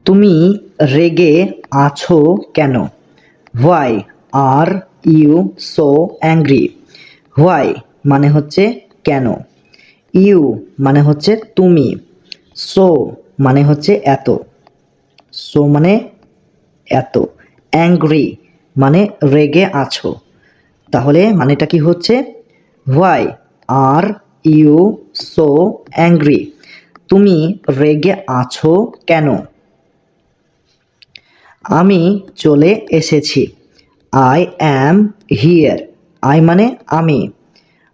তুমি রেগে আছো কেন? Why are you so angry? Why মানে হচ্ছে কেন, ইউ মানে হচ্ছে তুমি, সো মানে হচ্ছে এত, সো মানে এত, অ্যাংরি মানে রেগে আছো। তাহলে মানেটা কি হচ্ছে? Why are you so angry? তুমি রেগে আছো কেন? আমি চলে এসেছি। I am here. আই মানে আমি,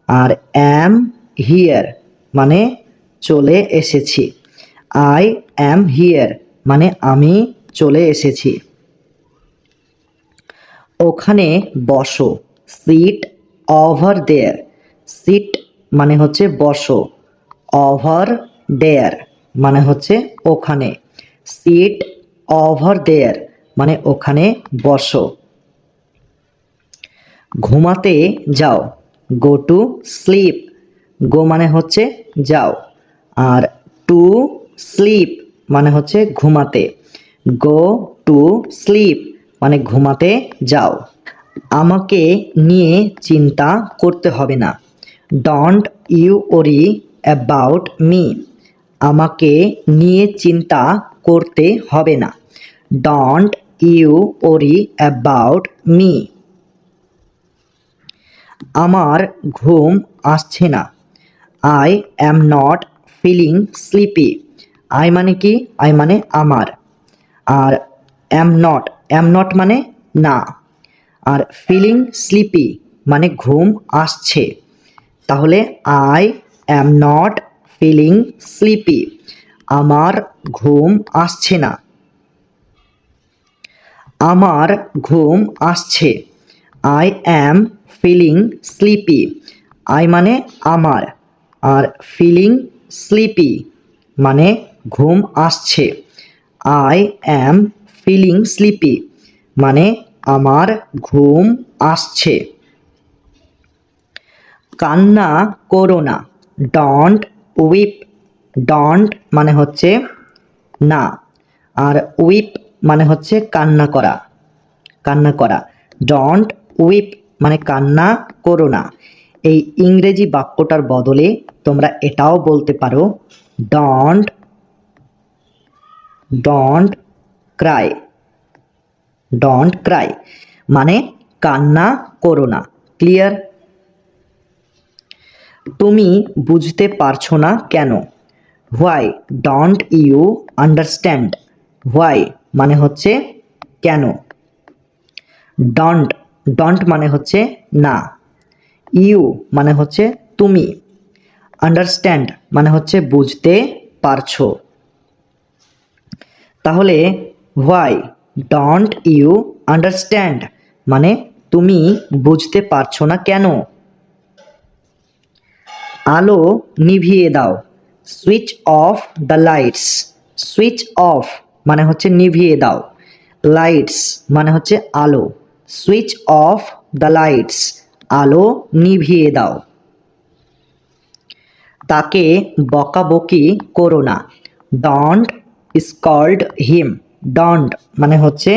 আর অ্যাম হিয়ার মানে চলে এসেছি। আই অ্যাম হিয়ার মানে আমি চলে এসেছি। ওখানে বসো। সিট ওভার দেয়ার। সিট মানে হচ্ছে বসো, ওভার দেয়ার মানে হচ্ছে ওখানে। সিট ওভার দেয়ার মানে ওখানে বসো। ঘুমাতে যাও। গো টু স্লিপ। গো মানে হচ্ছে যাও, আর টু স্লিপ মানে হচ্ছে ঘুমাতে। গো টু স্লিপ মানে ঘুমাতে যাও। আমাকে নিয়ে চিন্তা করতে হবে না। Don't you worry about me. আমাকে নিয়ে চিন্তা করতে হবে না। Don't you worry about me. আমার ঘুম আসছে না। I am not feeling sleepy. I মানে কি? আই মানে আমার, আর অ্যাম নট মানে না, আর ফিলিং স্লিপি মানে ঘুম আসছে। তাহলে I am not feeling sleepy, আমার ঘুম আসছে না। আমার ঘুম আসছে। I am feeling sleepy. I মানে আমার, আর ফিলিং স্লিপি মানে ঘুম আসছে। আই অ্যাম ফিলিং স্লিপি মানে আমার ঘুম আসছে। কান্না করো না। Don't weep. ডন্ট মানে হচ্ছে না, আর উইপ মানে হচ্ছে কান্না করা, কান্না করা। ডন্ট উইপ মানে কান্না করো না। এই ইংরেজি বাক্যটার বদলে তোমরা এটাও বলতে পারো, don't don't Cry. Don't Cry মানে কান্না করো না। ক্লিয়ার? তুমি বুঝতে পারছো না কেন? Why don't you understand? Why মানে হচ্ছে কেন। ডন্ট ডন্ট মানে হচ্ছে না। ইউ মানে হচ্ছে তুমি। আন্ডারস্ট্যান্ড মানে হচ্ছে বুঝতে পারছো। তাহলে হোয়াই ডন্ট ইউ আন্ডারস্ট্যান্ড মানে তুমি বুঝতে পারছো না কেন। আলো নিভিয়ে দাও। Switch off the lights. Switch off মানে হচ্ছে নিভিয়ে দাও, লাইটস মানে হচ্ছে আলো। সুইচ অফ দ্য লাইটস আলো নিভিয়ে দাও। তাকে বকাবকি করো না। Don't scold him. ডন্ট মানে হচ্ছে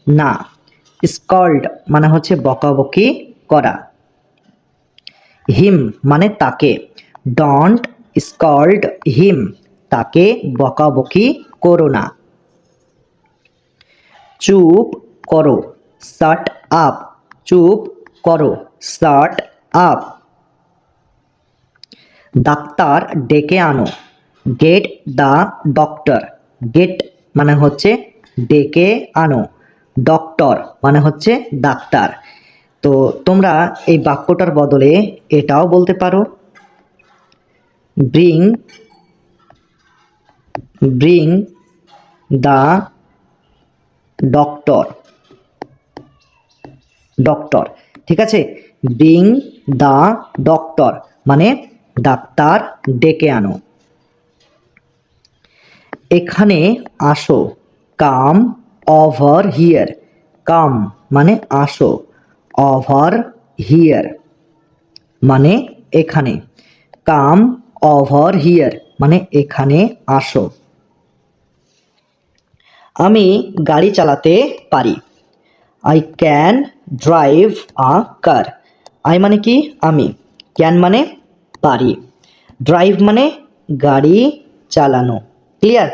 না, স্কল্ড মানে হচ্ছে বকাবকি করা। হিম মানে তাকে। ডন্ট স্কল্ড হিম তাকে বকাবকি করো না। চুপ করো। Shut up. চুপ করো, শাট আপ। ডাক্তার ডেকে আনো। Get the doctor. গেট মানে হচ্ছে ডেকে আনো, ডক্টর মানে হচ্ছে ডাক্তার। তো তোমরা এই বাক্যটার বদলে এটাও বলতে পারো, bring bring the doctor. Doctor, ঠিক আছে? ব্রিং দ্য ডক্টর মানে ডাক্তার ডেকে আনো। এখানে আসো। Come over here. কাম মানে আসো, ওভার হিয়ার মানে এখানে, কাম ওভার হিয়ার মানে এখানে আসো। আমি গাড়ি চালাতে পারি, I can drive a car. I মানে কি আমি, ক্যান মানে পারি, ড্রাইভ মানে গাড়ি চালানো। ক্লিয়ার?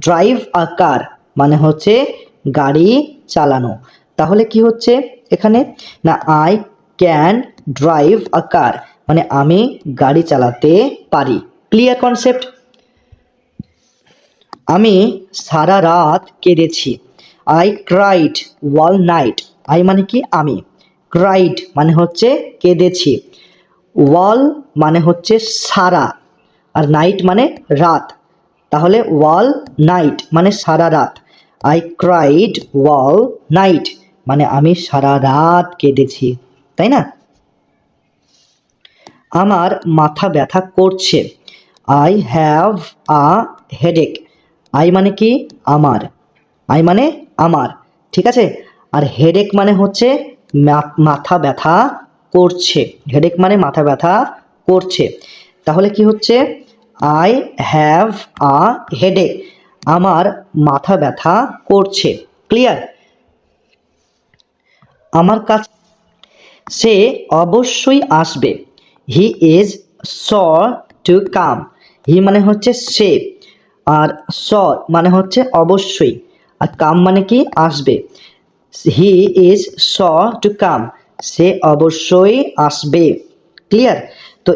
ড্রাইভ আ কার মানে হচ্ছে গাড়ি চালানো। তাহলে কি হচ্ছে এখানে না, I can drive a car মানে আমি গাড়ি চালাতে পারি। Clear concept? আমি সারা রাত কেঁদেছি, I cried whole night. I মানে কি আমি, ক্রাইড মানে হচ্ছে কেঁদেছি, ওয়াল মানে হচ্ছে সারা, আর নাইট মানে রাত, তাহলে ওয়াল নাইট মানে সারা রাত। আই ক্রাইড ওয়াল নাইট মানে আমি সারা রাত কেঁদেছি, তাই না? আমার মাথা ব্যথা করছে, I have a headache. I মানে কি আমার, আই মানে আমার, ঠিক আছে? আর হেডেক মানে হচ্ছে মাথা ব্যথা করছে, হেডেক মানে মাথা ব্যথা করছে। তাহলে কি হচ্ছে, আই হ্যাভ আ হেডেক আমার মাথা ব্যথা করছে। ক্লিয়ার? আমার কাছে সে অবশ্যই আসবে, he is sure to come. He মানে হচ্ছে সে, আর sure মানে হচ্ছে অবশ্যই, আর কাম মানে কি আসবে। He is sure to come সে অবশ্যই আসবে। ক্লিয়ার? তো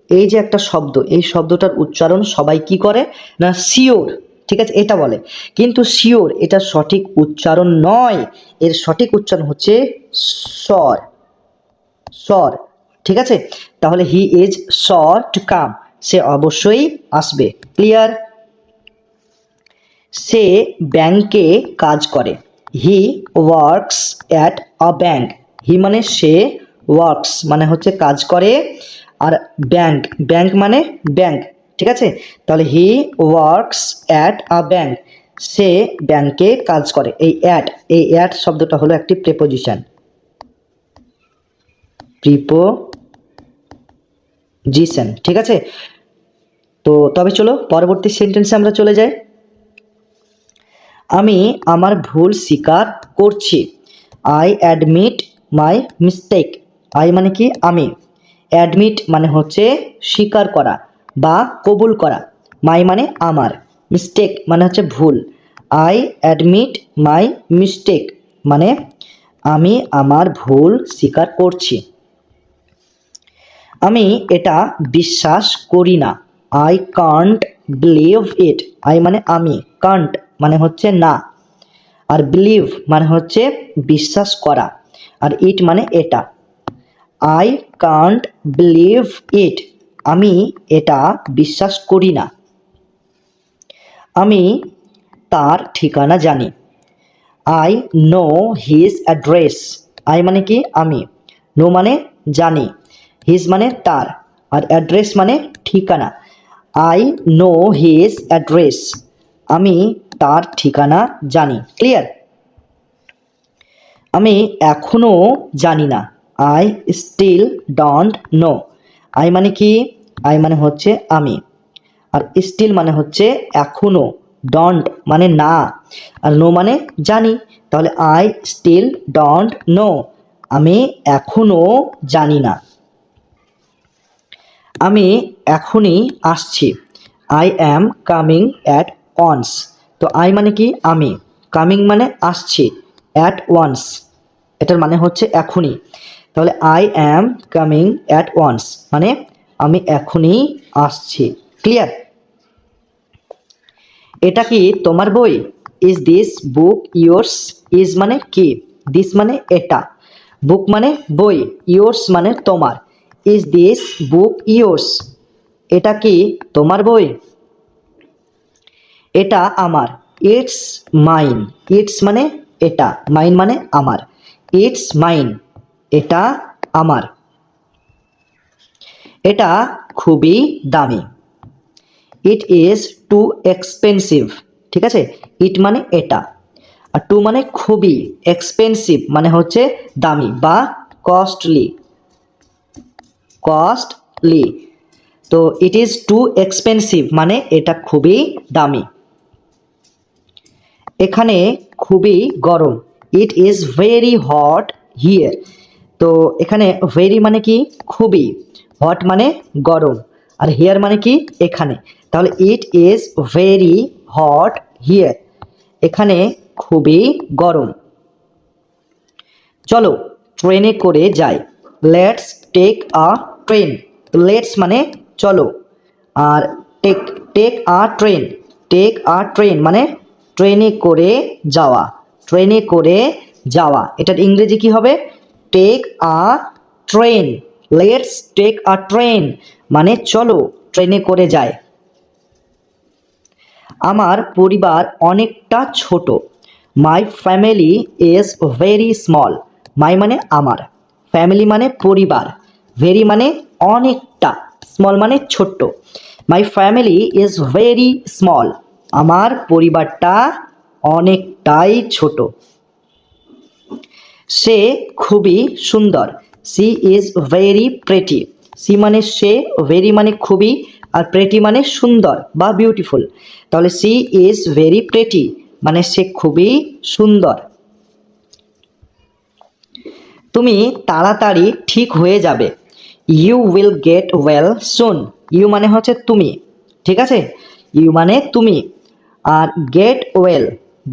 এই যে একটা শব্দ, এই শব্দটার উচ্চারণ সবাই কি করে না শিওর, ঠিক আছে এটা বলে, কিন্তু শিওর এটা সঠিক উচ্চারণ নয়, এর সঠিক উচ্চারণ হচ্ছে সর, সর, ঠিক আছে? তাহলে he is sure to come সে অবশ্যই আসবে। ক্লিয়ার? সে ব্যাংকে কাজ করে, he works at a bank. He মানে সে, ওয়ার্কস মানে হচ্ছে কাজ করে, আর ব্যাংক, ব্যাংক মানে ব্যাংক, ঠিক আছে? তাহলে he works at a bank সে ব্যাংকে কাজ করে। এই অ্যাট শব্দটা হলো একটি প্রিপোজিশন, প্রিপোজিশন, ঠিক আছে? তো তবে চলো পরবর্তী সেন্টেন্সে আমরা চলে যাই। আমি আমার ভুল স্বীকার করছি, I admit my mistake. I মানে কি আমি, অ্যাডমিট মানে হচ্ছে স্বীকার করা বা কবুল করা, মাই মানে আমার, মিস্টেক মানে হচ্ছে ভুল। আই অ্যাডমিট মাই মিস্টেক মানে আমি আমার ভুল স্বীকার করছি। আমি এটা বিশ্বাস করি না, I can't believe it. I মানে আমি, কান্ট মানে হচ্ছে না, আর বিলিভ মানে হচ্ছে বিশ্বাস করা, আর ইট মানে এটা। আই কান্ট বিলিভ ইট আমি এটা বিশ্বাস করি না। আমি তার ঠিকানা জানি, I know his address. I মানে কি আমি, নো মানে জানি, হিজ মানে তার, আর অ্যাড্রেস মানে ঠিকানা। আই নো হিজ অ্যাড্রেস আমি তার ঠিকানা জানি। ক্লিয়ার? আমি এখনো জানি না, I still don't know. I মানে কি, আই মানে হচ্ছে আমি, আর স্টিল মানে হচ্ছে এখনো, ডন্ট মানে না, আর নো মানে জানি, তাহলে আই স্টিল ডোন্ট নো আমি এখনো জানি না। আমি এখনই আসছি, I am coming at once. তো আই মানে কি আমি, কামিং মানে আসছি, অ্যাট ওয়ান্স এটার মানে হচ্ছে এখনই, তাহলে I am coming at once মানে আমি এখনই আসছি। ক্লিয়ার? এটা কি তোমার বই, is this book yours. Is মানে কি, দিস মানে এটা, বুক মানে বই, ইয়োর্স মানে তোমার, ইজ দিস বুক ইয়োর্স এটা কি তোমার বই। এটা আমার, ইটস মাইন। ইটস মানে এটা, মাইন মানে আমার, ইটস মাইন এটা আমার। এটা খুবই দামি, ইট ইজ টু এক্সপেন্সিভ। ঠিক আছে, ইট মানে এটা, আর টু মানে খুবই, এক্সপেন্সিভ মানে হচ্ছে দামি বা কস্টলি, কস্টলি। তো ইট ইজ টু এক্সপেন্সিভ মানে এটা খুবই দামি। এখানে খুবই গরম, ইট ইজ ভেরি হট হিয়ার। তো এখানে ভেরি মানে কি খুবই, হট মানে গরম, আর হিয়ার মানে কি এখানে। তাহলে it is very hot here, এখানে খুবই গরম। চলো ট্রেনে করে যাই, let's take a train. Let's মানে চলো, আর take, take a train, take a train মানে ট্রেনে করে যাওয়া, ট্রেনে করে যাওয়া। এটার ইংরেজি কি হবে? Take a train. Let's take a train মানে চলো ট্রেনে করে যায়। আমার পরিবার অনেকটা ছোট, my family is very small. My মানে আমার, ফ্যামিলি মানে পরিবার, ভেরি মানে অনেকটা, স্মল মানে ছোট্ট। My family is very small, আমার পরিবারটা অনেকটাই ছোট। সে খুবই সুন্দর, she is very pretty. She মানে সে, ভেরি মানে খুবই, আর প্রেটি মানে সুন্দর বা বিউটিফুল। তাহলে সি ইজ ভেরি প্রেটি মানে সে খুবই সুন্দর। তুমি তাড়াতাড়ি ঠিক হয়ে যাবে, you will get well soon. You মানে হচ্ছে তুমি, ঠিক আছে, ইউ মানে তুমি। আর গেট ওয়েল,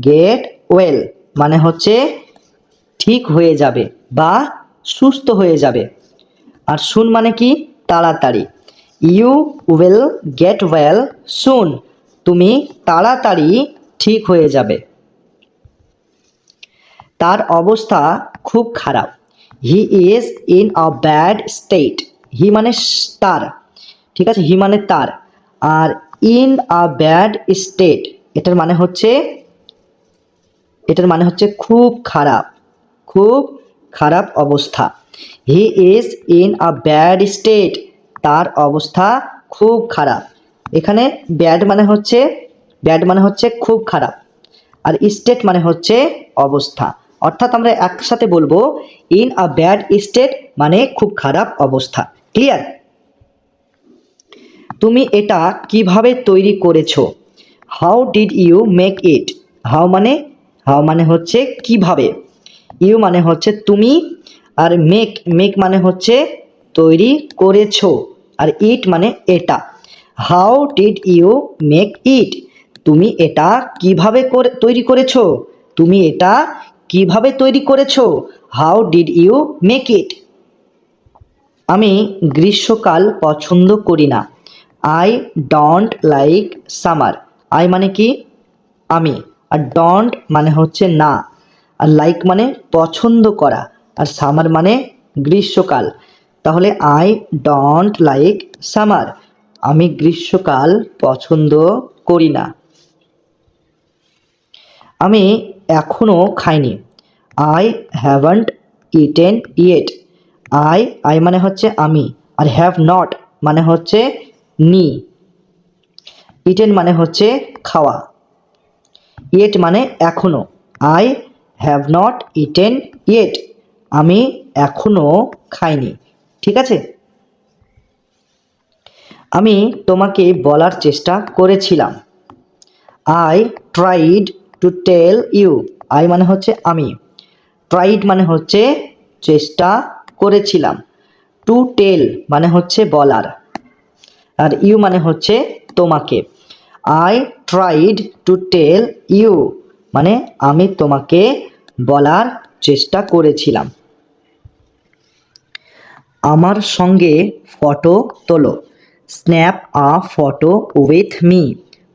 গেট ওয়েল মানে হচ্ছে ঠিক হয়ে যাবে বা সুস্থ হয়ে যাবে। আর সুন মানে কি তাড়াতাড়ি, you will get well soon, তুমি তাড়াতাড়ি ঠিক হয়ে যাবে। তার অবস্থা খুব খারাপ, he is in a bad state. He মানে তার, ঠিক আছে, হি মানে তার। আর ইন আ ব্যাড স্টেট এটার মানে হচ্ছে, এটার মানে হচ্ছে খুব খারাপ, খুব খারাপ অবস্থা। হি is in a bad state, তার অবস্থা খুব খারাপ। এখানে ব্যাড মানে হচ্ছে, ব্যাড মানে হচ্ছে খুব খারাপ, আর স্টেট মানে হচ্ছে অবস্থা। অর্থাৎ আমরা একসাথে বলবো ইন আ ব্যাড স্টেট মানে খুব খারাপ অবস্থা। ক্লিয়ার? তুমি এটা কিভাবে তৈরি করেছো? How did you make it? How মানে, হাউ মানে হচ্ছে কিভাবে, ইউ মানে হচ্ছে তুমি, আর মেক, মেক মানে হচ্ছে তৈরি করেছো, আর ইট মানে এটা। How did you make it? তুমি এটা কিভাবে তৈরি করেছো? তুমি এটা কিভাবে তৈরি করেছো? How did you make it? আমি গ্রীষ্মকাল পছন্দ করি না, I don't like summer. I মানে কি আমি, আর ডোন্ট মানে হচ্ছে না, আর লাইক মানে পছন্দ করা, আর সামার মানে গ্রীষ্মকাল। তাহলে আই ডোন্ট লাইক সামার, আমি গ্রীষ্মকাল পছন্দ করি না। আমি এখনো খাইনি, I haven't eaten yet. I মানে হচ্ছে আমি, আর হ্যাভ নট মানে হচ্ছে নি, ইটেন মানে হচ্ছে খাওয়া, ইয়েট মানে এখনো। I have not eaten yet, আমি এখনো খাইনি, ঠিক আছে। আমি তোমাকে বলার চেষ্টা করেছিলাম, I tried to tell you. I মানে হচ্ছে আমি, ট্রাইড মানে হচ্ছে চেষ্টা করেছিলাম, টু টেল মানে হচ্ছে বলার, আর ইউ মানে হচ্ছে তোমাকে। I tried to tell you মানে আমি তোমাকে বলার চেষ্টা করেছিলাম। আমার সঙ্গে ফটো তোলো, snap a photo with me.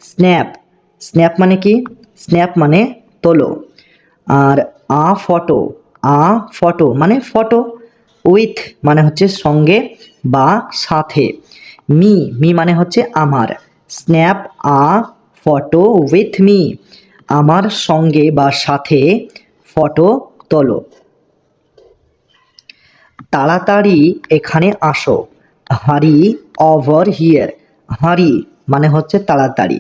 Snap, snap মানে কি, স্ন্যাপ মানে তোলো, আর আ ফটো মানে ফটো, উইথ মানে হচ্ছে সঙ্গে বা সাথে, মি, মি মানে হচ্ছে আমার। Snap a photo with me, আমার সঙ্গে বা সাথে ফটো তোলো। তাড়াতাড়ি এখানে আসো, হারি ওভার হিয়ার। হারি মানে হচ্ছে তাড়াতাড়ি,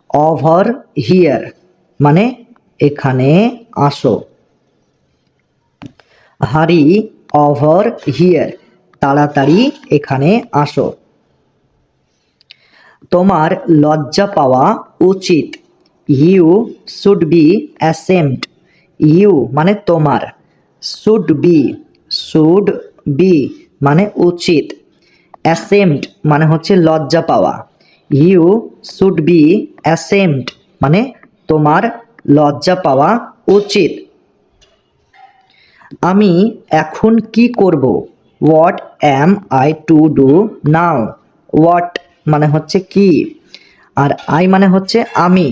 ওভার হিয়ার মানে এখানে আসো। হারি ওভার হিয়ার, তাড়াতাড়ি এখানে আসো। তোমার লজ্জা পাওয়া উচিত। You should be ashamed. You মানে তোমার, শুড বি মানে উচিত, অ্যাশেমড মানে হচ্ছে লজ্জা পাওয়া। ইউ শুড বি অ্যাশেমড মানে তোমার লজ্জা পাওয়া উচিত। আমি এখন কি করব? What am I to do now? What মানে হচ্ছে কি, আর আই মানে হচ্ছে আমি,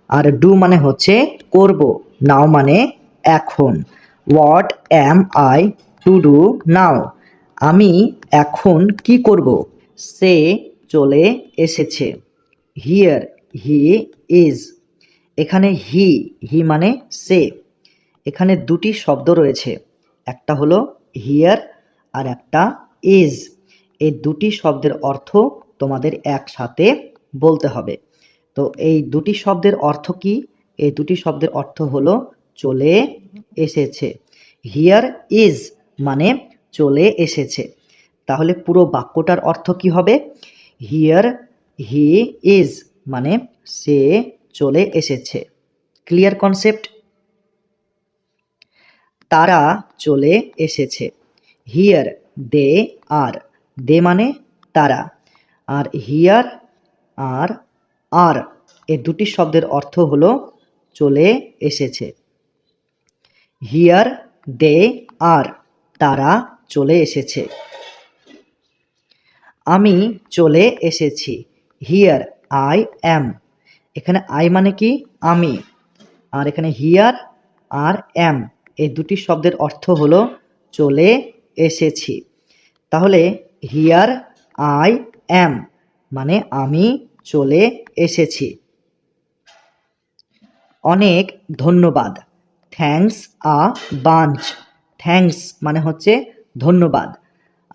আর ডু মানে হচ্ছে করব, নাও মানে এখন। What am I to do now? আমি এখন কি করব? সে চলে এসেছে। Here he is. এখানে হি মানে সে। এখানে দুটি শব্দ রয়েছে, একটা হলো হিয়ার আর একটা ইজ। এই দুটি শব্দের অর্থ তোমাদের একসাথে বলতে হবে। তো এই দুটি শব্দের অর্থ কি? এই দুটি শব্দের অর্থ হলো চলে এসেছে। হিয়ার ইজ মানে চলে এসেছে। তাহলে পুরো বাক্যটার অর্থ কি হবে? হিয়ার হি ইজ মানে সে চলে এসেছে। Clear concept? তারা চলে এসেছে। হিয়ার দে আর, দে মানে তারা, আর হিয়ার আর আর এই দুটি শব্দের অর্থ হলো চলে এসেছে। হিয়ার দে আর, তারা চলে এসেছে। আমি চলে এসেছি। Here I am. এখানে আই মানে কি? আমি, আর এখানে হিয়ার আর অ্যাম এই দুটি শব্দের অর্থ হলো চলে এসেছি। তাহলে হিয়ার আই অ্যাম মানে আমি চলে এসেছি। অনেক ধন্যবাদ। Thanks a bunch. থ্যাঙ্কস মানে হচ্ছে ধন্যবাদ,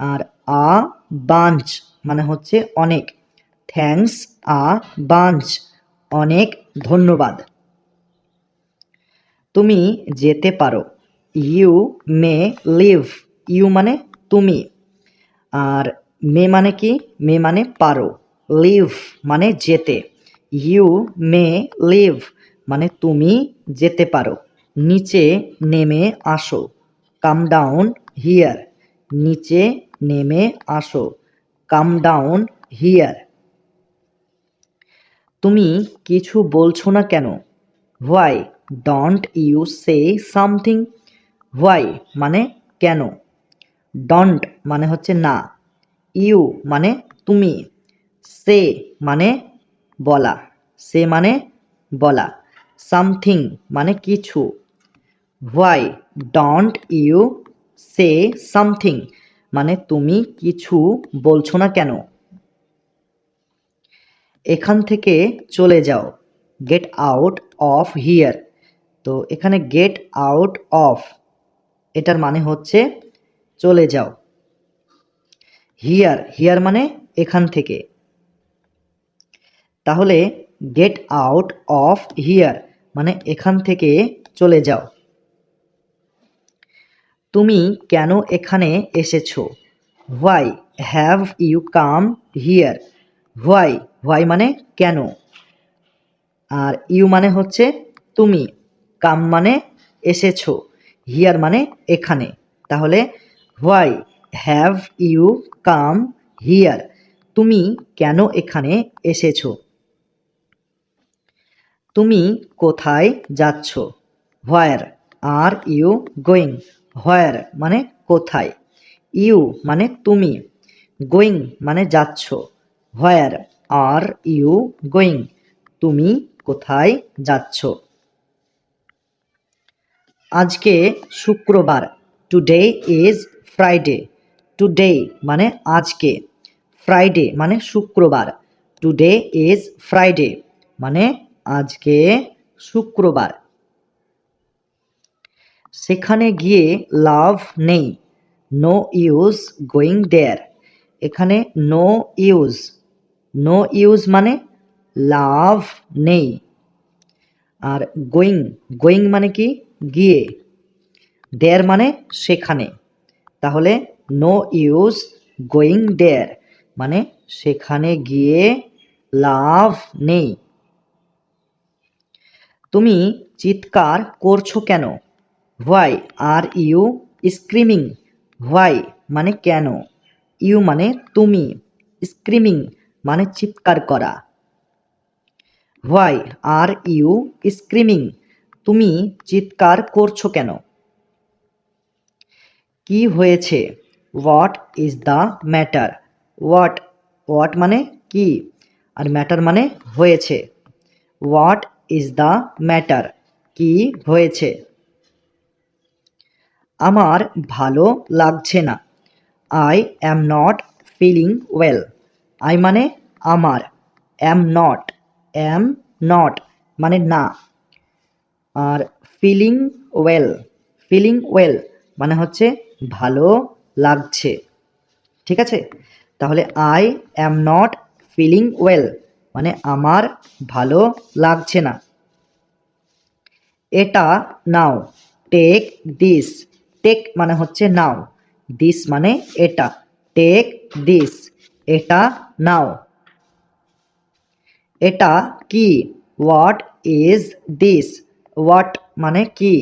আর আ বাঞ্চ মানে হচ্ছে অনেক। থ্যাঙ্কস আ বাঞ্চ অনেক ধন্যবাদ। তুমি যেতে পারো। You may leave. ইউ মানে তুমি, আর মে মানে কি? মে মানে পারো, লিভ মানে যেতে। ইউ মে লিভ মানে তুমি যেতে পারো। নিচে নেমে আসো। Come down here. নিচে নেমে আসো। Come down here. তুমি কিছু বলছো না কেন? Why don't you say something? Why মানে কেন, ডন্ট মানে হচ্ছে না, ইউ মানে তুমি, সে মানে বলা, সে মানে বলা, সামথিং মানে কিছু। Why don't you say something মানে তুমি কিছু বলছো না কেন? এখান থেকে চলে যাও। Get out of here. তো এখানে গেট আউট অফ এটার মানে হচ্ছে চলে যাও। হিয়ার, হিয়ার মানে এখান থেকে। তাহলে গেট আউট অফ হিয়ার মানে এখান থেকে চলে যাও। তুমি কেন এখানে এসেছো? Why have you come here? Why, why মানে কেন, আর ইউ মানে হচ্ছে তুমি, কাম মানে এসেছো, হিয়ার মানে এখানে। তাহলে why have you come here? তুমি কেন এখানে এসেছো? তুমি কোথায় যাচ্ছ? Where are you going? হোয়ার মানে কোথায়, ইউ মানে তুমি, গোয়িং মানে যাচ্ছ। Where are you going? তুমি কোথায় যাচ্ছ? আজকে শুক্রবার। Today is Friday. টুডে মানে আজকে, ফ্রাইডে মানে শুক্রবার। টুডে ইজ ফ্রাইডে মানে আজকে শুক্রবার। সেখানে গিয়ে লাভ নেই। No use going there. এখানে নো ইউজ, নো ইউজ মানে লাভ নেই, আর গোয়িং, গোয়িং মানে কি গিয়ে, দেয়ার মানে সেখানে, তাহলে নো ইউজ গোয়িং দেয়ার মানে সেখানে গিয়ে লাভ নেই। তুমি চিৎকার করছো কেন? Why are you screaming? Why মানে কেন, ইউ মানে তুমি, স্ক্রিমিং মানে চিৎকার করা। Why are you screaming? তুমি চিৎকার করছো কেন? কি হয়েছে? What is the matter? What, what মানে কি, আর ম্যাটার মানে হয়েছে। What is the matter? কি হয়েছে? আমার ভালো লাগছে না। I am not feeling well. I মানে আমার, অ্যাম নট মানে না, আর ফিলিং ওয়েল, ফিলিং ওয়েল মানে হচ্ছে ভালো লাগছে। ঠিক আছে, তাহলে I am not feeling well মানে আমার ভালো লাগছে না। এটা নাও, টেক দিস। টেক মানে হচ্ছে নাও, দিস মানে এটা, টেক দিস, এটা নাও। এটা কি? What is this? হোয়াট মানে কি,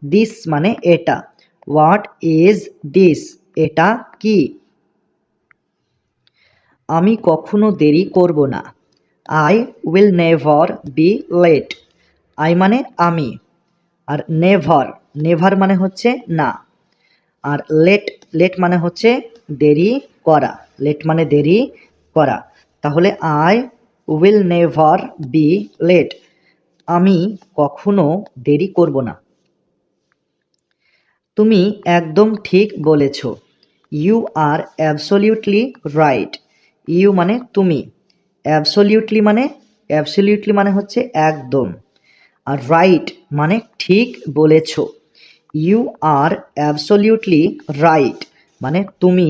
দিস মানে এটা, হোয়াট ইজ দিস, এটা কি? আমি কখনো দেরি করব না। I will never be late. I মানে আমি, আর নেভার, নেভার মানে হচ্ছে না, আর লেট, লেট মানে হচ্ছে দেরি করা, লেট মানে দেরি করা, তাহলে I will never be late, আমি কখনো দেরি করব না। তুমি একদম ঠিক বলেছ। You are absolutely right. You মানে তুমি, অ্যাবসলিউটলি মানে, অ্যাবসলিউটলি মানে হচ্ছে একদম, আর রাইট মানে ঠিক বলেছ। ইউ আর অ্যাবসলিউটলি রাইট মানে তুমি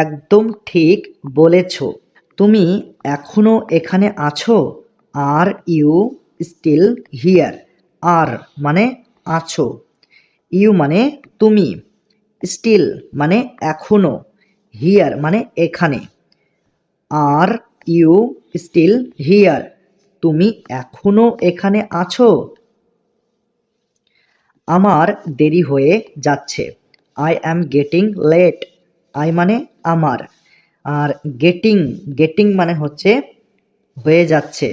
একদম ঠিক বলেছ। তুমি এখনো এখানে আছো? Are you still here? আর মানে আছো, ইউ মানে তুমি, স্টিল মানে এখনো, হিয়ার মানে এখানে। Are you still here? তুমি এখনো এখানে আছো? আমার দেরি হয়ে যাচ্ছে। I am getting late. I মানে আমার, আর গেটিং, গেটিং মানে হচ্ছে হয়ে যাচ্ছে,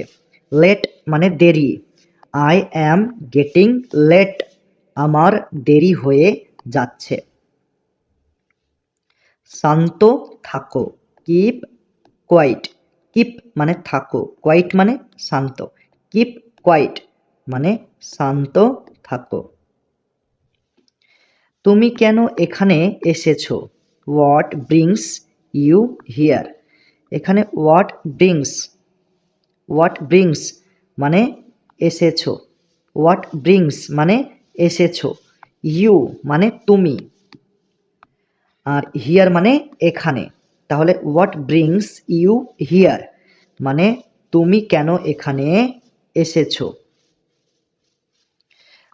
লেট মানে দেরি। আই অ্যাম গেটিং লেট, আমার দেরি হয়ে যাচ্ছে। শান্ত থাকো, কিপ কোয়াইট। কিপ মানে থাকো, কোয়াইট মানে শান্ত, কিপ কোয়াইট মানে শান্ত থাকো। তুমি কেন এখানে এসেছো? What brings you here? এখানে হোয়াট ব্রিংস, হোয়াট ব্রিংস মানে এসেছো, হোয়াট ব্রিংস মানে এসেছো, ইউ মানে তুমি, আর হিয়ার মানে এখানে, তাহলে হোয়াট ব্রিংস ইউ হিয়ার মানে তুমি কেন এখানে এসেছো।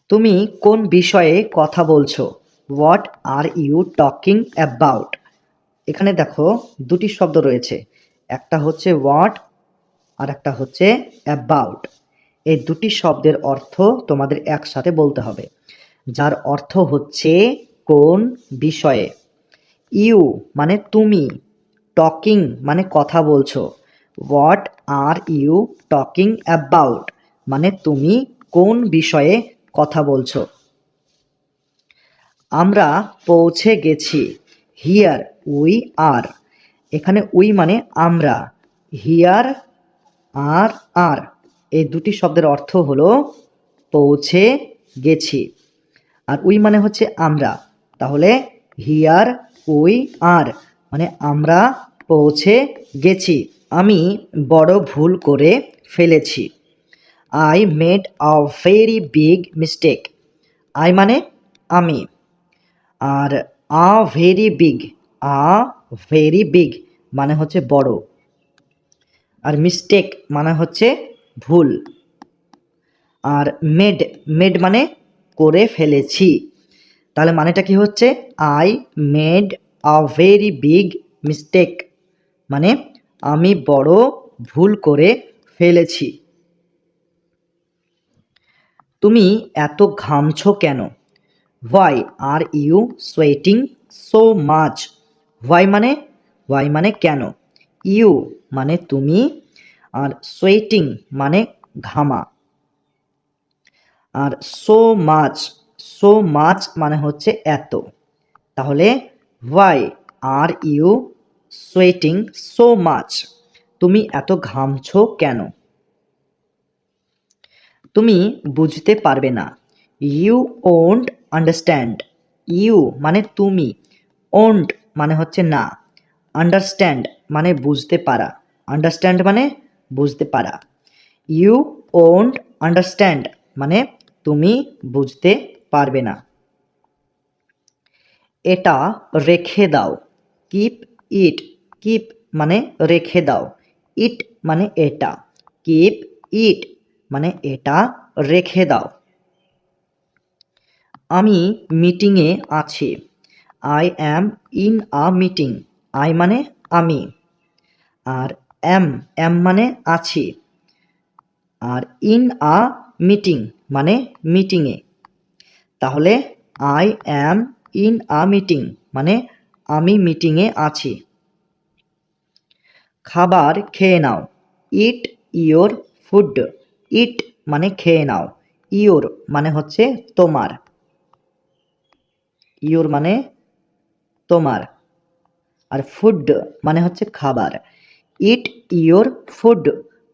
তুমি কোন বিষয়ে কথা বলছো? What are you talking about? এখানে দেখো দুটি শব্দ রয়েছে, একটা হচ্ছে হোয়াট আর একটা হচ্ছে অ্যাবাউট। এই দুটি শব্দের অর্থ তোমাদের একসাথে বলতে হবে, যার অর্থ হচ্ছে কোন বিষয়ে। ইউ মানে তুমি, টকিং মানে কথা বলছো, what are you talking about মানে তুমি কোন বিষয়ে কথা বলছো। আমরা পৌঁছে গেছি। Here we are. এখানে উই মানে আমরা, হিয়ার আর আর এই দুটি শব্দের অর্থ হলো পৌঁছে গেছি, আর উই মানে হচ্ছে আমরা, তাহলে হিয়ার উই আর মানে আমরা পৌঁছে গেছি। আমি বড় ভুল করে ফেলেছি। I made a very big mistake. I মানে আমি, আর a very big, a very big মানে হচ্ছে বড়, আর মিস্টেক মানে হচ্ছে ভুল। আর মেড, মেড মানে করে ফেলেছি। তাহলে মানেটা কি হচ্ছে, I made a very big mistake, মানে আমি বড় ভুল করে ফেলেছি। তুমি এত ঘামছো কেন? Why are you sweating so much? Why মানে কেন, ইউ মানে তুমি, আর সোয়েটিং মানে ঘামা, আর সো মাচ মানে হচ্ছে এত। তাহলে why are you sweating so much, তুমি এত ঘামছো কেন? তুমি বুঝতে পারবে না, ইউ ওন্ট আন্ডারস্ট্যান্ড। ইউ মানে তুমি, ওন্ট মানে হচ্ছে না, আন্ডারস্ট্যান্ড মানে বুঝতে পারা, আন্ডারস্ট্যান্ড মানে বুঝতে পারা। ইউ ওন্ট আন্ডারস্ট্যান্ড মানে তুমি বুঝতে পারবে না। এটা রেখে দাও, কিপ ইট, কিপ মানে রেখে দাও, ইট মানে এটা, কিপ ইট মানে এটা রেখে দাও। আমি মিটিংয়ে আছি, I am in a meeting, I মানে আমি, আর অ্যাম মানে আছি, আর ইন আ মিটিং মানে মিটিংয়ে। তাহলে I am in a meeting মানে আমি মিটিংয়ে আছি। খাবার খেয়ে নাও, ইট ইয়োর ফুড, ইট মানে খেয়ে নাও, ইয়োর মানে হচ্ছে তোমার, ইয়োর মানে তোমার, আর ফুড মানে হচ্ছে খাবার। ইট ইয়োর ফুড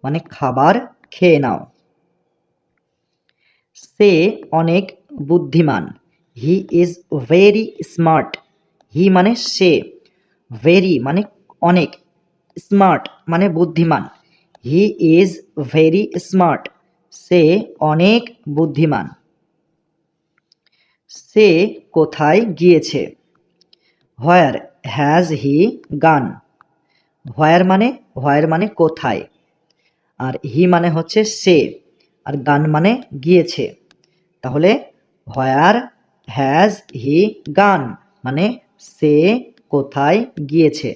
মানে খাবার খেয়ে নাও। সে অনেক বুদ্ধিমান, হি ইজ ভেরি স্মার্ট, হি মানে সে, ভেরি মানে অনেক, স্মার্ট মানে বুদ্ধিমান, হি ইজ ভেরি স্মার্ট, সে অনেক বুদ্ধিমান। সে কোথায় গিয়েছে? হোয়ার হ্যাজ হি গান, হোয়ার মানে কোথায়, আর হি মানে হচ্ছে সে, আর গান মানে গিয়েছে। তাহলে হোয়ার হ্যাজ হি গান মানে সে কোথায় গিয়েছে।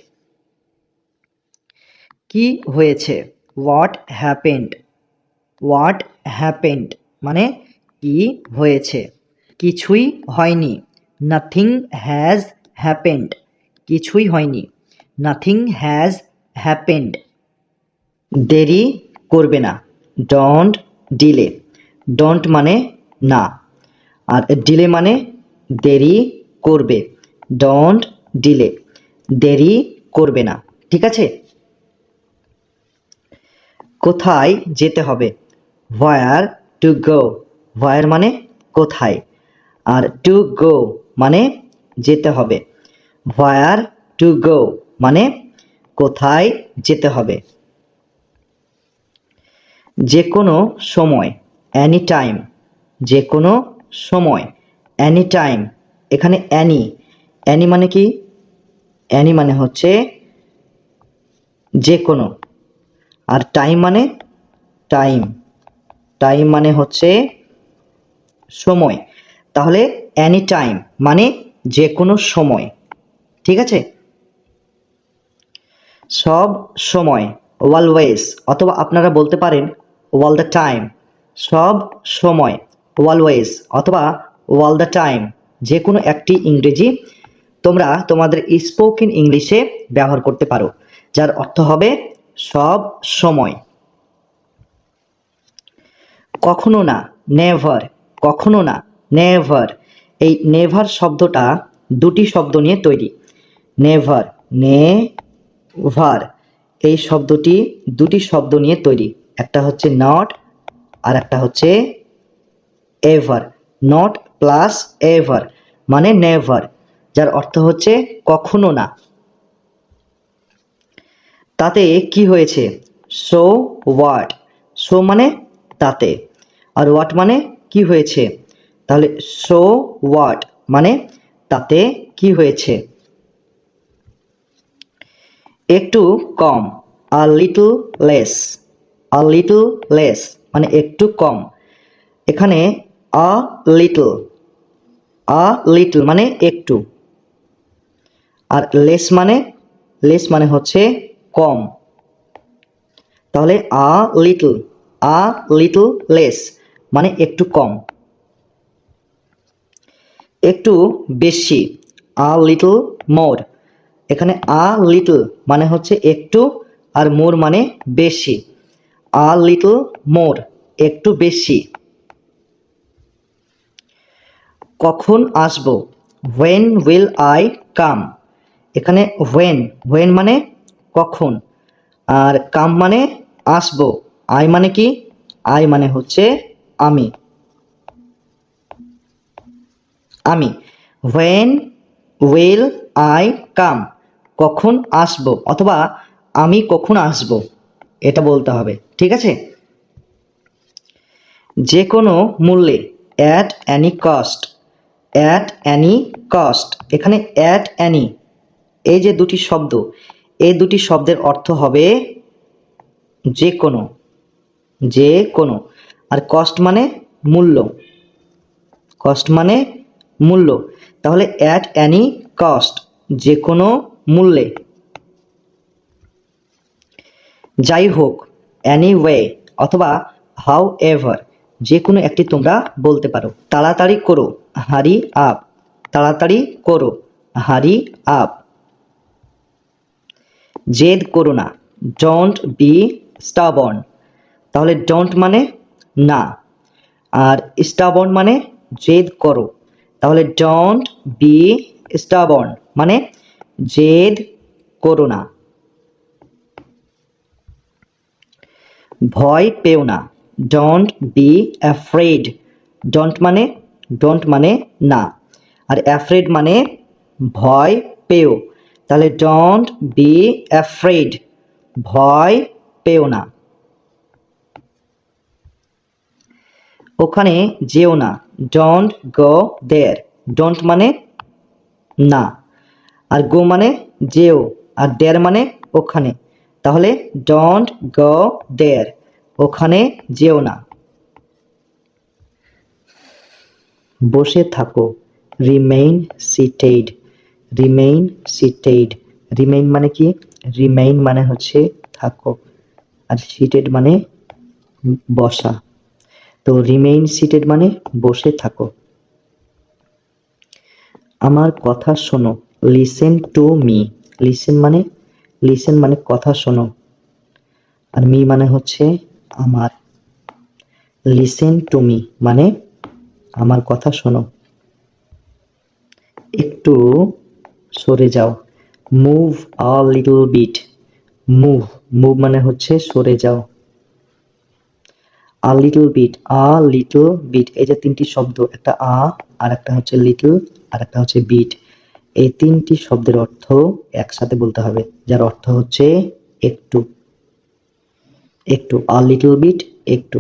কি হয়েছে? হোয়াট হ্যাপেন্ড, হোয়াট হ্যাপেন্ড মানে কি হয়েছে। কিছুই হয়নি, নাথিং হ্যাজ হ্যাপেন্ড, কিছুই হয়নি, নাথিং হ্যাজ হ্যাপেন্ড। দেরি করবে না, ডোন্ট ডিলে, ডোন্ট মানে না, আর ডিলে মানে দেরি করবে, ডোন্ট ডিলে, দেরি করবে না। ঠিক আছে। কোথায় যেতে হবে? হোয়ার টু গো, হোয়ার মানে কোথায়, আর টু গো মানে যেতে হবে, হোয়ার টু গো মানে কোথায় যেতে হবে। যে কোনো সময়, অ্যানি টাইম, যে কোনো সময়, অ্যানি টাইম, এখানে অ্যানি, অ্যানি মানে কি, অ্যানি মানে হচ্ছে যে কোনো, আর টাইম মানে টাইম, টাইম মানে হচ্ছে সময়। তাহলে অ্যানি টাইম মানে যে কোনো সময়। ঠিক আছে। সব সময়, অলওয়েজ, অথবা আপনারা বলতে পারেন অল দ্য টাইম, সব সময়, অলওয়েজ অথবা অল দ্য টাইম, যে কোনো একটি ইংরেজি তোমরা তোমাদের স্পোকেন ইংলিশে ব্যবহার করতে পারো, যার অর্থ হবে সব সময়। কখনো না, নেভার, কখনো না, নেভার, এই নেভার শব্দটা দুটি শব্দ নিয়ে তৈরি। নেভার, নেভার, এই শব্দটি দুটি শব্দ নিয়ে তৈরি, একটা হচ্ছে নট আর একটা হচ্ছে এভার। নট প্লাস এভার মানে নেভার, যার অর্থ হচ্ছে কখনো না। তাতে কি হয়েছে? সো হোয়াট, সো মানে তাতে, আর হোয়াট মানে কি হয়েছে। তাহলে সো হোয়াট মানে তাতে কি হয়েছে। একটু কম, a little less, a little less মানে একটু কম, এখানে আ লিটল, মানে একটু, আর লেস মানে হচ্ছে কম। তাহলে আ লিটল লেস মানে একটু কম। একটু বেশি, আ লিটল মোর। এখানে আ লিটল মানে হচ্ছে একটু, আর মোর মানে বেশি। আ লিটল মোর, একটু বেশি। কখন আসবো, when will I come। এখানে when মানে কখন, আর কাম মানে আসবো। আই মানে কি, আই মানে হচ্ছে আমি। when will I come, কখন আসবো অথবা আমি কখন আসবো, এটা বলতে হবে, ঠিক আছে। যে কোনো মূল্যে, at any cost, এখানে at any, এই যে দুটি শব্দ, এই দুটি শব্দের অর্থ হবে যে কোনো, আর কস্ট মানে মূল্য, তাহলে at any cost, যে কোনো মূল্যে। যাই হোক, anyway অথবা however, যে কোনো একটি তোমরা বলতে পারো। তাড়াতাড়ি করো, হারি আপ। জেদ করো না, ডোন্ট বি স্টাবর্ন। তাহলে ডোন্ট মানে না, আর স্টাবর্ন মানে জেদ করো। তাহলে ডোন্ট বি স্টাবর্ন মানে জেদ করো না। ভয় পেও না, ডোন্ট বি অ্যাফ্রেড। ডোন্ট মানে না, আর অ্যাফ্রেড মানে ভয় পেও। তাহলে ডোন্ট বি অ্যাফ্রেড, ভয় পেও না। ওখানে যেও না, ডোন্ট গো দেয়ার। ডোন্ট মানে না, আর গো মানে যেও, আর দেয়ার মানে ওখানে। তাহলে ডোন্ট গো দেয়ার, ওখানে যেও না। বসে থাকো, রিমেইন সিটেড। রিমেইন মানে কি, রিমেইন মানে হচ্ছে থাকো, আর সিটেড মানে বসা। তো রিমেইন সিটেড মানে বসে থাকো। আমার কথা শোনো, লিসেন টু মি। লিসেন মানে কথা শোনো, আর মি মানে হচ্ছে আমার। লিসেন টু মি মানে আমার কথা শোনো। একটু সরে যাও, move a little bit. Move মানে হচ্ছে সরে যাও। আ লিটল বিট, এই যে তিনটি শব্দ, একটা আ, আর একটা হচ্ছে লিটল, আর একটা হচ্ছে বিট। এই তিনটি শব্দের অর্থ একসাথে বলতে হবে, যার অর্থ হচ্ছে একটু। আ লিটল বিট, একটু।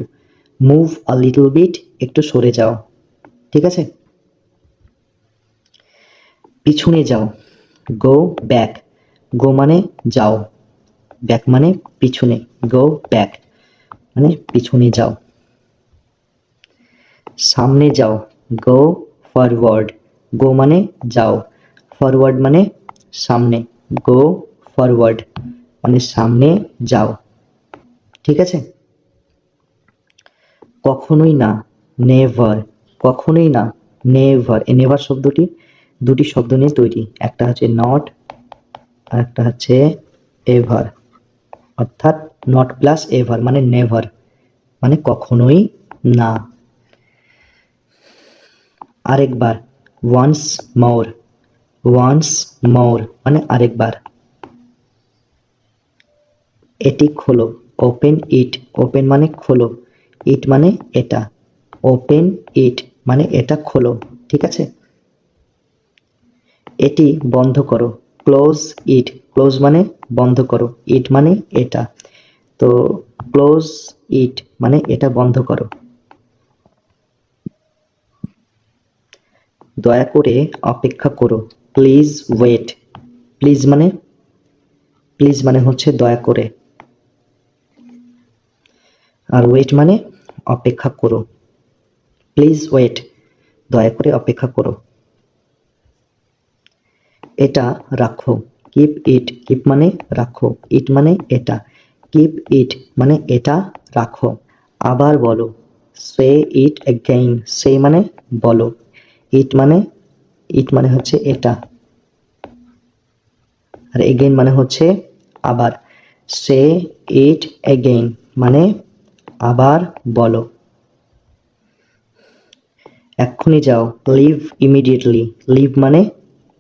মুভ আ লিটল বিট, একটু সরে যাও, ঠিক আছে। পিছনে যাও, গো ব্যাক। গো মানে যাও, ব্যাক মানে পিছনে। গো ব্যাক মানে পিছনে যাও। সামনে যাও, গো ফরওয়ার্ড। গো মানে যাও, ফরওয়ার্ড মানে সামনে। গো ফরওয়ার্ড মানে সামনে যাও, ঠিক আছে। কখনোই না, নেভার। এই নেভার শব্দটি দুটি শব্দ নিয়ে তৈরি, একটা হচ্ছে নট, আর একটা হচ্ছে এভার। অর্থাৎ নট প্লাস এভার মানে নেভার, মানে কখনোই না। আরেকবার, ওয়ান্স মোর মানে আরেকবার। এটি খোলো, ওপেন মানে খোলো, ইট মানে এটা। ওপেন ইট মানে এটা খোলো, ঠিক আছে। এটি বন্ধ করো, ক্লোজ মানে বন্ধ করো, ইট মানে এটা। তো ক্লোজ ইট মানে এটা বন্ধ করো। দয়া করে অপেক্ষা করো, প্লিজ ওয়েট। প্লিজ মানে হচ্ছে দয়া করে, আর ওয়েট মানে অপেক্ষা করো। প্লিজ ওয়েট, দয়া করে অপেক্ষা করো। এটা রাখো, কিপ ইট, কিপ মানে রাখো, ইট মানে এটা, কিপ ইট মানে এটা রাখো। আবার বলো, সে ইট অ্যাগেইন, সে মানে বলো, ইট মানে হচ্ছে এটা, আর এগেইন মানে হচ্ছে আবার। সে ইট অ্যাগেইন মানে আবার বলো। এক্ষুনি যাও, লিভ ইমিডিয়েটলি, লিভ মানে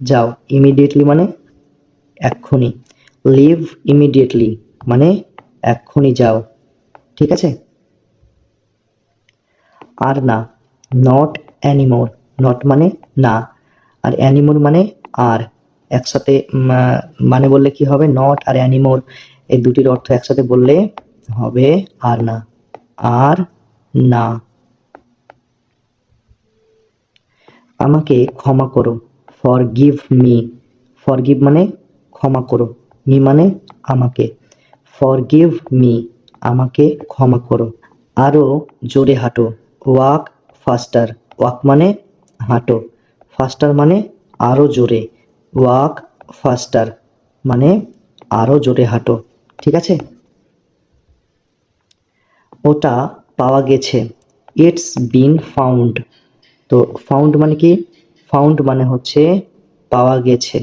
যাও, ইমিডিয়েটলি মানে এক্ষুনি, লিভ ইমিডিয়েটলি মানে এক্ষুনি যাও, ঠিক আছে। আর না, নট অ্যানিমোর, নট মানে না, আর অ্যানিমোর মানে আর। একসাথে মানে বললে কি হবে, নট আর অ্যানিমোর এই দুটির অর্থ একসাথে বললে হবে আর না, আর না। আমাকে ক্ষমা করো, ফরগিভ মি, ফরগিভ মানে ক্ষমা করো, মি মানে আমাকে, ফরগিভ মি আমাকে ক্ষমা করো। আরো জোরে হাঁটো, ওয়াক ফাস্টার, ওয়াক মানে হাঁটো, ফাস্টার মানে আরো জোরে, ওয়াক ফাস্টার মানে আরো জোরে হাঁটো, ঠিক আছে। ওটা পাওয়া গেছে, ইটস বিন ফাউন্ড। তো ফাউন্ড মানে কি, ফাউন্ড মানে হচ্ছে পাওয়া গেছে,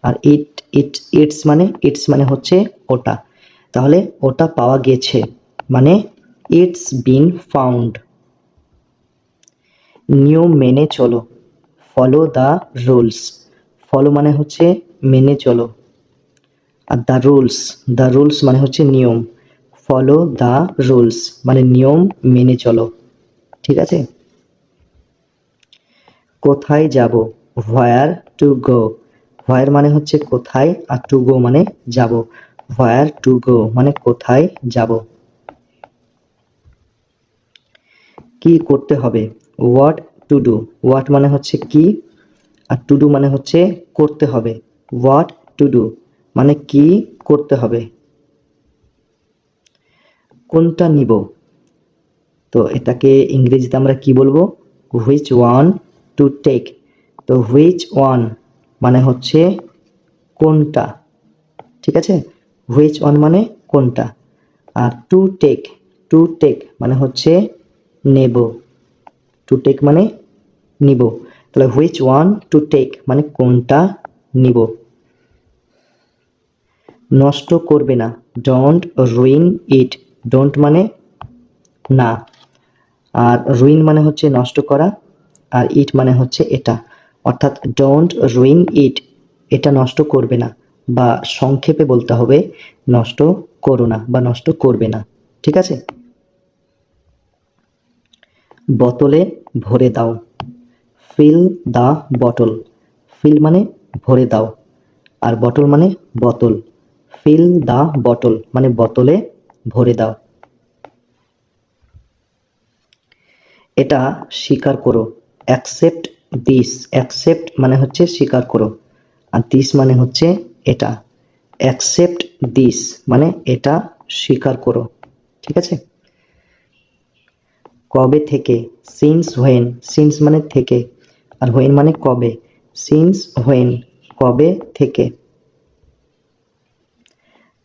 আর ইটস মানে হচ্ছে ওটা, তাহলে ওটা পাওয়া গেছে মানে ইটস বিন ফাউন্ড। নিয়ম মেনে চলো, ফলো দ্য রুলস, ফলো মানে হচ্ছে মেনে চলো, আর দ্য রুলস মানে হচ্ছে নিয়ম, ফলো দ্য রুলস মানে নিয়ম মেনে চলো, ঠিক আছে। কোথায় যাব, হোয়ার টু গো, হোয়ার মানে হচ্ছে কোথায়, আর টু গো মানে যাব, হোয়ার টু গো মানে কোথায় যাব। কি করতে হবে, হোয়াট টু ডু, হোয়াট মানে হচ্ছে কি, আর টু ডু মানে হচ্ছে করতে হবে, হোয়াট টু ডু মানে কি করতে হবে। কোনটা নিব, তো এটাকে ইংরেজিতে আমরা কি বলবো, হুইচ ওয়ান টু টেক। তো হুইচ ওয়ান মানে হচ্ছে কোনটা, ঠিক আছে, হুইচ ওয়ান মানে কোনটা। আর টু টেক মানে হচ্ছে নেব, টু টেক মানে নিব, তাহলে হুইচ ওয়ান টু টেক মানে কোনটা নিব। নষ্ট করবে না, ডোন্ট রুইন ইট, ডোন্ট মানে না, আর রুইন মানে হচ্ছে নষ্ট করা, আর ইট মানে হচ্ছে এটা, অর্থাৎ ডোন্ট রুইন ইট, এটা নষ্ট করবে না, বা সংক্ষেপে বলতে হবে নষ্ট করো না বা নষ্ট করবে না, ঠিক আছে। বোতলে ভরে দাও, ফিল দা বটল, ফিল মানে ভরে দাও, আর বটল মানে বোতল, ফিল দা বটল মানে বোতলে ভরে দাও। এটা স্বীকার করো, অ্যাকসেপ্ট দিস, অ্যাকসেপ্ট মানে হচ্ছে স্বীকার করো, আর দিস মানে হচ্ছে এটা, অ্যাকসেপ্ট দিস মানে এটা স্বীকার করো, ঠিক আছে। কবে থেকে, সিন্স হোয়েন, সিন্স মানে থেকে, আর হোয়েন মানে কবে, সিন্স হোয়েন কবে থেকে।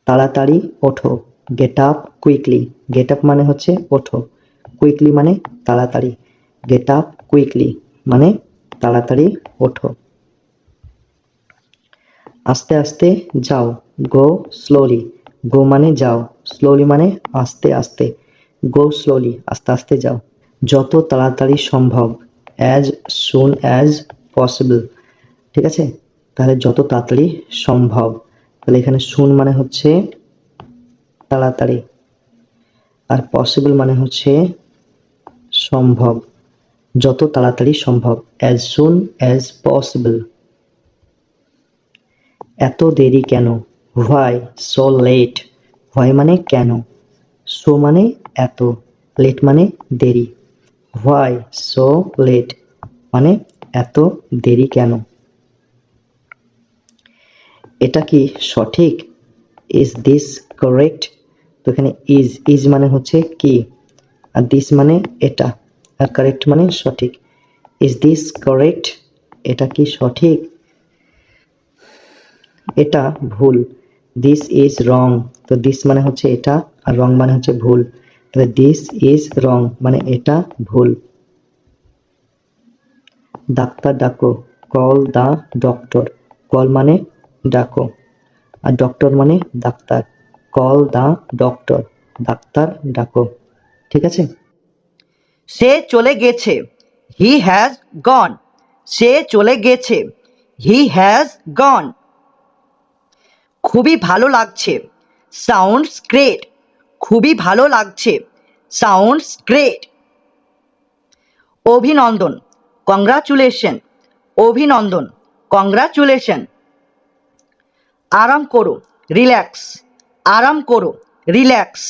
তাড়াতাড়ি ওঠো, get up quickly, get up মানে হচ্ছে ওঠো, কুইকলি মানে তাড়াতাড়ি, গেট আপ কুইকলি মানে তাড়াতাড়ি ওঠো। আস্তে আস্তে যাও, গো স্লোলি, গো মানে যাও, স্লোলি মানে আস্তে আস্তে, গো স্লোলি আস্তে আস্তে যাও। যত তাড়াতাড়ি সম্ভব, অ্যাজ সুন অ্যাজ পসিবল, ঠিক আছে, তাহলে যত তাড়াতাড়ি সম্ভব, তাহলে এখানে সুন মানে হচ্ছে তাড়াতাড়ি, আর পসিবল মানে হচ্ছে সম্ভব, যত তাড়াতাড়ি সম্ভব, অ্যাজ সুন অ্যাজ পসিবল। এত দেরি কেন, হোয়াই সো লেট, হোয়াই মানে কেন, সো মানে এত, লেট মানে দেরি, হোয়াই সো লেট মানে এত দেরি কেন। এটা কি সঠিক, ইজ দিস কারেক্ট, তো এখানে ইজ মানে হচ্ছে কি, আর দিস মানে এটা, কারেক্ট মানে সঠিক। Is this correct? এটা কি সঠিক? এটা ভুল। This is wrong. তো দিস মানে হচ্ছে এটা, আর রং মানে হচ্ছে ভুল। তাহলে দিস ইজ রং মানে এটা ভুল। ডাক্তার ডাকো। Call the doctor. কল মানে ডাকো, আর ডক্টর মানে ডাক্তার। কল দা ডক্টর, ডাক্তার ডাকো। ঠিক আছে। সে চলে গেছে। He has gone. সে চলে গেছে। He has gone. খুবই ভালো লাগছে। Sounds great. খুবই ভালো লাগছে। Sounds great. অভিনন্দন। কংগ্রাচুলেশন। অভিনন্দন। কংগ্রাচুলেশন। আরাম করো। রিল্যাক্স। আরাম করো। রিল্যাক্স।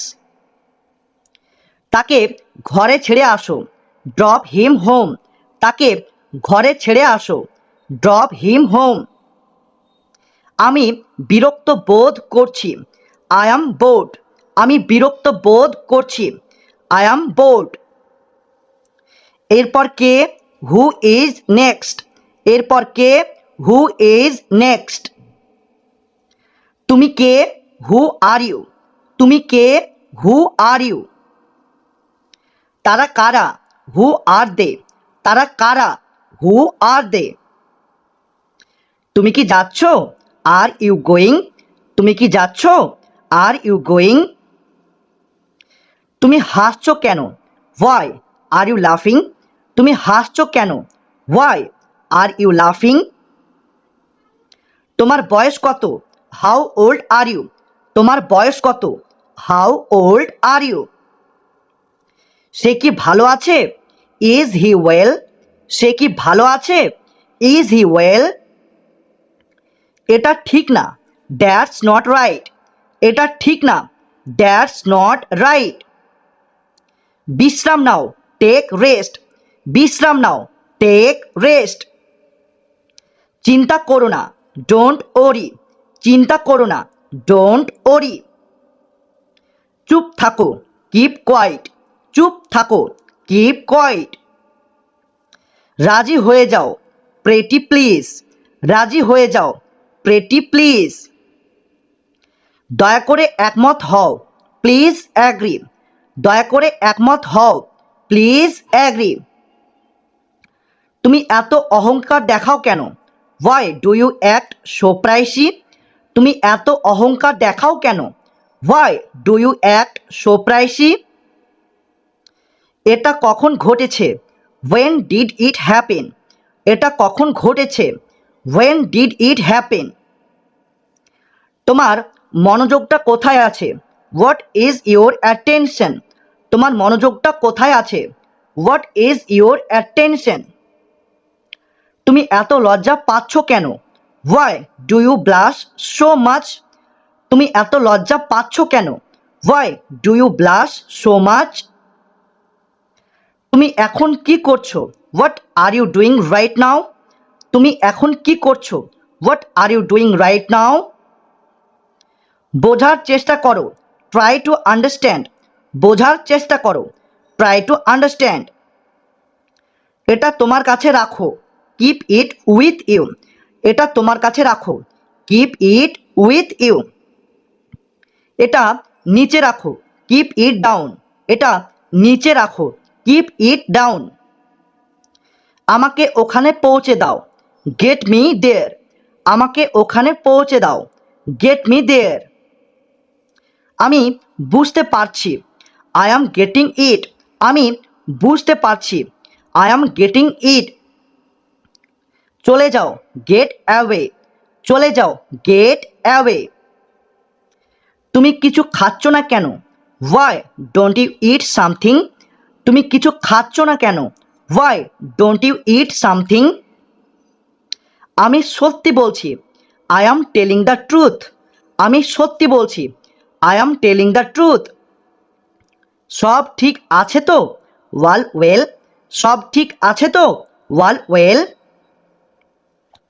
তাকে ঘরে ছেড়ে আসো। ড্রপ হিম হোম। তাকে ঘরে ছেড়ে আসো। ড্রপ হিম হোম। আমি বিরক্ত বোধ করছি। I am board. আমি বিরক্ত বোধ করছি। I am board. এরপর কে? Who is next. এরপর কে? Who is next. তুমি কে? হু আর ইউ। তুমি কে? হু আর ইউ। তারা কারা? হু আর দে। তারা কারা? হু আর দে। তুমি কি যাচ্ছ? Are you going? তুমি কি যাচ্ছ? Are you going? তুমি হাসছো কেন? হোয়াই আর ইউ লাফিং? তুমি হাসছো কেন? হোয়াই আর ইউ লাফিং? তোমার বয়স কত? How old are you? তোমার বয়স কত? How old are you? সে কি ভালো আছে? Is he well? সে কি ভালো আছে? Is he well? এটা ঠিক না। That's not right. এটা ঠিক না। That's not right. বিশ্রাম নাও। Take rest. বিশ্রাম নাও। Take rest. চিন্তা করো না। Don't worry. চিন্তা করো না। Don't worry. চুপ থাকো। Keep quiet. চুপ থাকো। Keep quiet. রাজি হয়ে যাও। Pretty please. রাজি হয়ে যাও। Pretty please. দয়া করে একমত হও। Please agree. দয়া করে একমত হও। Please agree. তুমি এত অহংকার দেখাও কেন? Why do you act so pricey? তুমি এত অহংকার দেখাও কেন? Why do you act so pricey? এটা কখন ঘটেছে? When did it happen? এটা কখন ঘটেছে? When did it happen? তোমার মনোযোগটা কোথায় আছে? What is your attention? তোমার মনোযোগটা কোথায় আছে? What is your attention? তুমি এত লজ্জা পাচ্ছ কেন? Why do you blush so much? তুমি এত লজ্জা পাচ্ছ কেন? Why do you blush so much? তুমি এখন কি করছো? What are you doing right now? তুমি এখন কি করছো? What are you doing right now? বোঝার চেষ্টা করো। Try to understand. বোঝার চেষ্টা করো। Try to understand. এটা তোমার কাছে রাখো। Keep it with you. এটা তোমার কাছে রাখো। Keep it with you. এটা নিচে রাখো। Keep it down. এটা নিচে রাখো। Keep it down. আমাকে ওখানে পৌঁছে দাও। Get me there. আমাকে ওখানে পৌঁছে দাও। Get me there. আমি বুঝতে পারছি। I am getting it. আমি বুঝতে পারছি। I am getting it. চলে যাও। Get away. চলে যাও। Get away. তুমি কিছু খাচ্ছ না কেন? Why don't you eat something? তুমি কিছু খাচ্ছ না কেন? Why don't you eat something? আমি সত্যি বলছি। I am telling the truth. আমি সত্যি বলছি। I am telling the truth. সব ঠিক আছে তো? All well. সব ঠিক আছে তো? All well.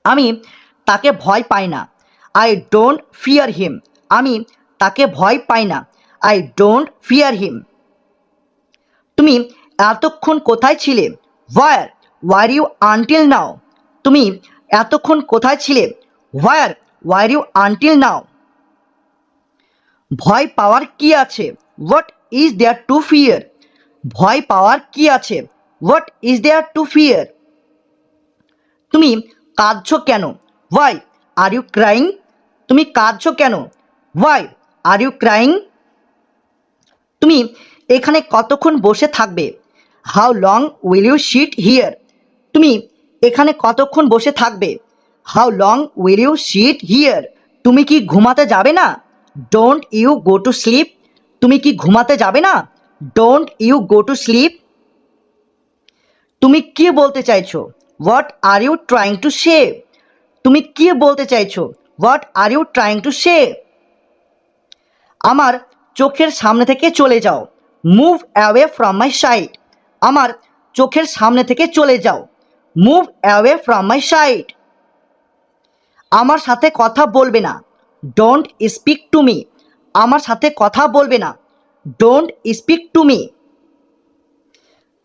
আমি তাকে ভয় পাই না। I don't fear him. আমি তাকে ভয় পাই না। I don't fear him. তুমি এতক্ষণ কোথায় ছিলে? Where were you until now? তুমি এতক্ষণ কোথায় ছিলে? Where were you until now? ভয় পাওয়ার কি আছে? What is there to fear? ভয় পাওয়ার কি আছে? What is there to fear? তুমি কাঁদছো কেন? Why are you crying? তুমি কাঁদছো কেন? Why are you crying? তুমি এখানে কতক্ষণ বসে থাকবে? How long will you sit here? তুমি এখানে কতক্ষণ বসে থাকবে? How long will you sit here? তুমি কি ঘুমাতে যাবে না? Don't you go to sleep? তুমি কি ঘুমাতে যাবে না? Don't you go to sleep? তুমি কি বলতে চাইছো? What are you trying to say? তুমি কি বলতে চাইছো? What are you trying to say? আমার চোখের সামনে থেকে চলে যাও। Move away from my sight. আমার চোখের সামনে থেকে চলে যাও। Move away from my sight. আমার সাথে কথা বলবে না। Don't speak to me. আমার সাথে কথা বলবে না। Don't speak to me.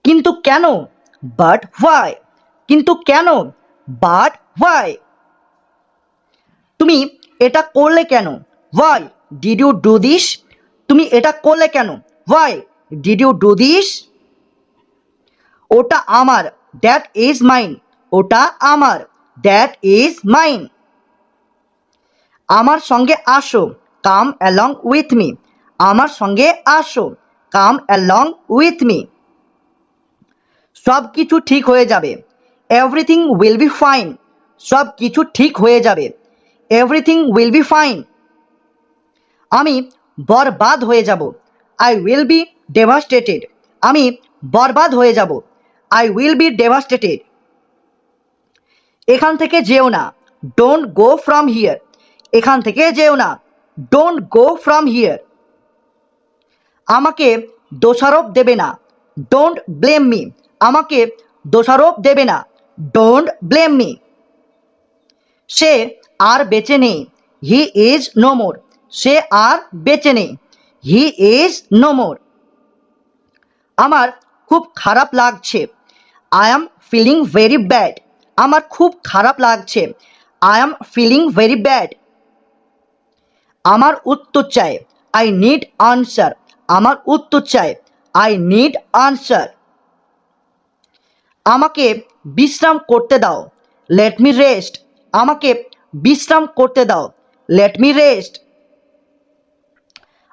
কিন্তু কেন? But why? কিন্তু কেন? But why? তুমি এটা করলে কেন? Why did you do this? তুমি এটা করলে কেন? Why did you do this? ওটা আমার। That is mine. ওটা আমার। That is mine. আমার সঙ্গে আসো। Come along with me. আমার সঙ্গে আসো। Come along with me. সব কিছু ঠিক হয়ে যাবে। Everything will be fine. সব কিছু ঠিক হয়ে যাবে। Everything will be fine. আমি বরবাদ হয়ে যাব। I will be devastated. আমি বরবাদ হয়ে যাব। I will be devastated. এখান থেকে যেও না। Don't go from here. এখান থেকে যেও না। Don't go from here. আমাকে দোষারোপ দেবে না। Don't blame me. আমাকে দোষারোপ দেবে না। Don't blame me. সে আর বেঁচে নেই। হি ইজ নো মোর। সে আর বেঁচে নেই। He is no more. আমার খুব খারাপ লাগছে। I am feeling very bad. আমার খুব খারাপ লাগছে। I am feeling very bad. আমার উত্তর চাই। I need answer. আমার উত্তর চাই। I need answer. আমাকে বিশ্রাম করতে দাও। Let me rest. আমাকে বিশ্রাম করতে দাও। Let me rest.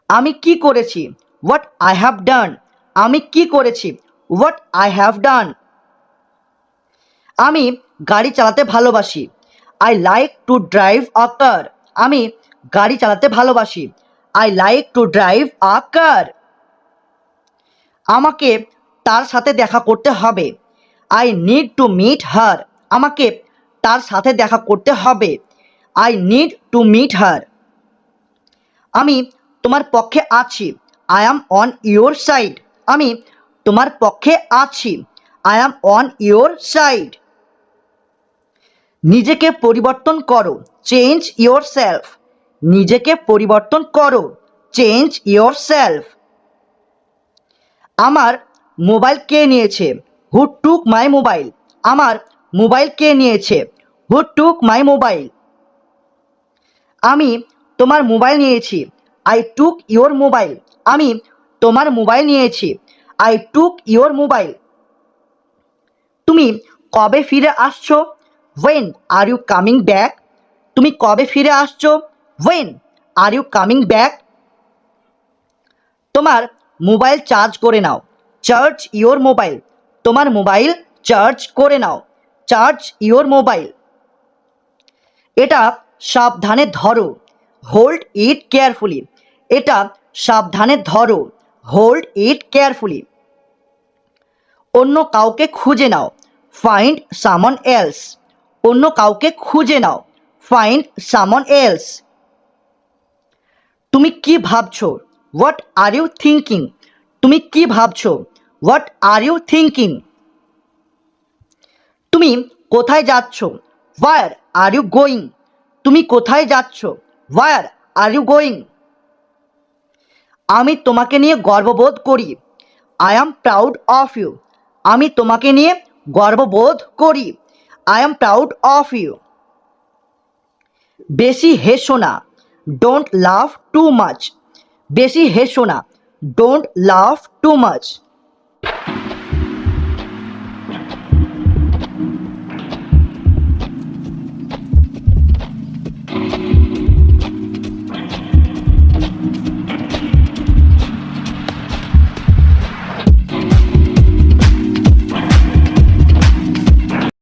আমি কি করেছি? What I have done. আমি কি করেছি? What I have done. আমি গাড়ি চালাতে ভালোবাসি। I like to drive a car. আমি গাড়ি চালাতে ভালোবাসি। I like to drive a car. আমাকে তার সাথে দেখা করতে হবে। I need to meet her. আমাকে তার সাথে দেখা করতে হবে। I need to meet her. আমি তোমার পক্ষে আছি। I am on your side. আমি তোমার পক্ষে আছি। I am on your side. নিজেকে পরিবর্তন করো। Change your self. নিজেকে পরিবর্তন করো। Change your self. আমার মোবাইল কে নিয়েছে? Who took my mobile. আমার মোবাইল কে নিয়েছে? Who took my mobile. আমি তোমার মোবাইল নিয়েছি। I took your mobile. আমি তোমার মোবাইল নিয়েছি। I took your mobile. তুমি কবে ফিরে আসছো? When are you coming back? তুমি কবে ফিরে আসছো? When are you coming back? তোমার মোবাইল চার্জ করে নাও। Charge your mobile. তোমার মোবাইল চার্জ করে নাও। Charge your mobile. এটা সাবধানে ধরো। Hold it carefully. এটা সাবধানে ধরো। Hold it carefully. অন্য কাউকে খুঁজে নাও। ফাইন্ড সামন এলস। অন্য কাউকে খুঁজে নাও। ফাইন্ড সামন এলস। তুমি কি ভাবছো? What are you thinking? তুমি কি ভাবছো? What are you thinking? তুমি কোথায় যাচ্ছ? Where are you going? তুমি কোথায় যাচ্ছ? Where are you going? আমি তোমাকে নিয়ে গর্ববোধ করি। I am proud of you, আমি তোমাকে নিয়ে গর্ববোধ করি। I am proud of you. বেশি হেসো না, ডোন্ট লাভ টু মাচ, বেশি হেসো না, ডোন্ট লাভ টু মাচ।